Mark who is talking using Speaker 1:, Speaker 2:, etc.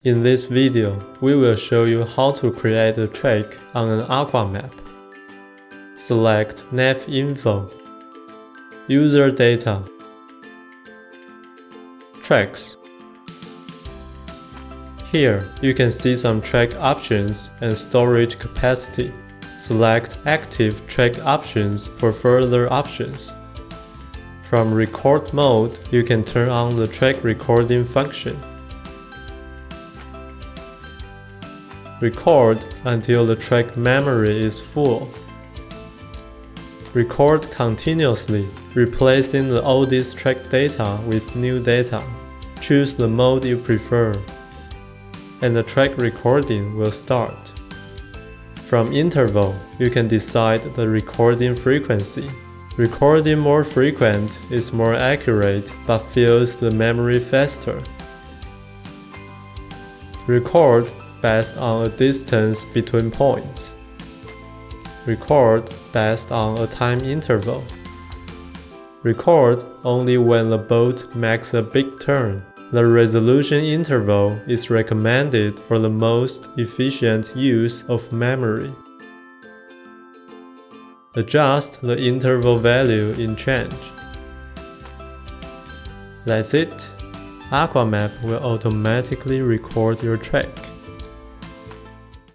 Speaker 1: In this video, we will show you how to create a track on an Aquamap. Select Nav Info, User Data, Tracks. Here, you can see some track options and storage capacity. Select Active Track Options for further options. From Record mode, you can turn on the track recording function. Record until the track memory is full. Record continuously, replacing the oldest track data with new data. Choose the mode you prefer, and the track recording will start. From interval, you can decide the recording frequency. Recording more frequent is more accurate but fills the memory faster. Record based on a distance between points. Record based on a time interval. Record only when the boat makes a big turn. The resolution interval is recommended for the most efficient use of memory. Adjust the interval value in change. That's it. Aquamap will automatically record your track.